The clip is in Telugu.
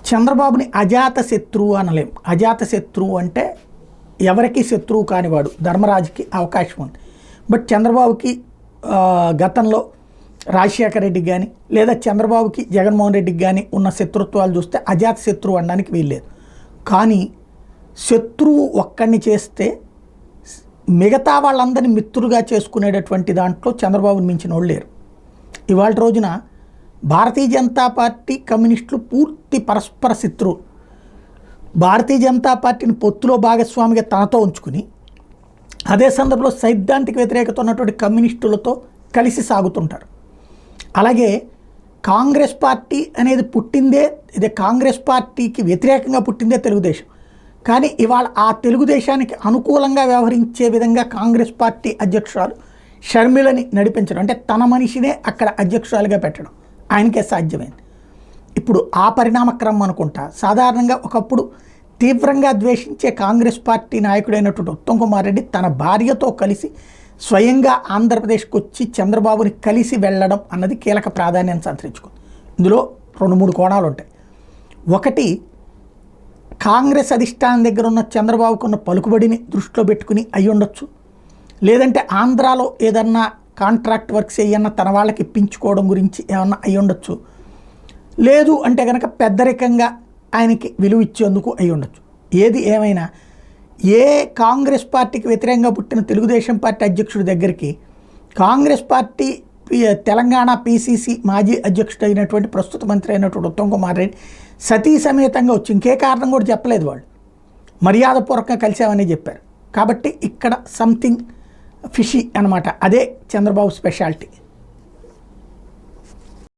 చంద్రబాబుని అజాత శత్రువు అనలేం. అజాత శత్రువు అంటే ఎవరికి శత్రువు కానివాడు. ధర్మరాజుకి అవకాశం ఉంది. బట్ చంద్రబాబుకి గతంలో రాజశేఖర రెడ్డికి కానీ లేదా చంద్రబాబుకి జగన్మోహన్ రెడ్డికి కానీ ఉన్న శత్రుత్వాలు చూస్తే అజాత శత్రువు అనడానికి వీల్లేదు. కానీ శత్రువు ఒక్కడిని చేస్తే మిగతా వాళ్ళందరినీ మిత్రులుగా చేసుకునేటటువంటి దాంట్లో చంద్రబాబుని మించిన వాళ్ళు లేరు. ఇవాళ రోజున భారతీయ జనతా పార్టీ కమ్యూనిస్టులు పూర్తి పరస్పర శత్రువులు. భారతీయ జనతా పార్టీని పొత్తులో భాగస్వామిగా తనతో ఉంచుకుని అదే సందర్భంలో సైద్ధాంతిక వ్యతిరేకత ఉన్నటువంటి కమ్యూనిస్టులతో కలిసి సాగుతుంటారు. అలాగే కాంగ్రెస్ పార్టీ అనేది పుట్టిందే ఇదే కాంగ్రెస్ పార్టీకి వ్యతిరేకంగా పుట్టిందే తెలుగుదేశం. కానీ ఇవాళ ఆ తెలుగుదేశానికి అనుకూలంగా వ్యవహరించే విధంగా కాంగ్రెస్ పార్టీ అధ్యక్షురాలు షర్మిలని నడిపించడం, అంటే తన మనిషినే అక్కడ అధ్యక్షురాలుగా పెట్టడం ఆయనకే సాధ్యమైంది. ఇప్పుడు ఆ పరిణామక్రమం అనుకుంటా. సాధారణంగా ఒకప్పుడు తీవ్రంగా ద్వేషించే కాంగ్రెస్ పార్టీ నాయకుడైనటువంటి ఉత్తమ్ కుమార్ రెడ్డి తన భార్యతో కలిసి స్వయంగా ఆంధ్రప్రదేశ్కి వచ్చి చంద్రబాబుని కలిసి వెళ్ళడం అన్నది కీలక ప్రాధాన్యాన్ని సంతరించుకుంది. ఇందులో 2-3 కోణాలు ఉంటాయి. ఒకటి, కాంగ్రెస్ అధిష్టానం దగ్గర ఉన్న చంద్రబాబుకు ఉన్న పలుకుబడిని దృష్టిలో పెట్టుకుని అయి ఉండొచ్చు. లేదంటే ఆంధ్రాలో ఏదన్నా కాంట్రాక్ట్ వర్క్స్ ఏమన్నా తన వాళ్ళకి ఇప్పించుకోవడం గురించి ఏమన్నా అయి ఉండొచ్చు. లేదు అంటే కనుక పెద్దరికంగా ఆయనకి విలువ ఇచ్చేందుకు అయి ఉండొచ్చు. ఏది ఏమైనా ఏ కాంగ్రెస్ పార్టీకి వ్యతిరేకంగా పుట్టిన తెలుగుదేశం పార్టీ అధ్యక్షుడి దగ్గరికి కాంగ్రెస్ పార్టీ తెలంగాణ పిసిసి మాజీ అధ్యక్షుడు అయినటువంటి ప్రస్తుత మంత్రి అయినటువంటి ఉత్తమ్ కుమార్ రెడ్డి సతీ సమేతంగా వచ్చి ఇంకే కారణం కూడా చెప్పలేదు. వాళ్ళు మర్యాదపూర్వకంగా కలిసామని చెప్పారు. కాబట్టి ఇక్కడ సంథింగ్ ఫిషీ అనమాట. అదే చంద్రబాబు స్పెషాలిటీ.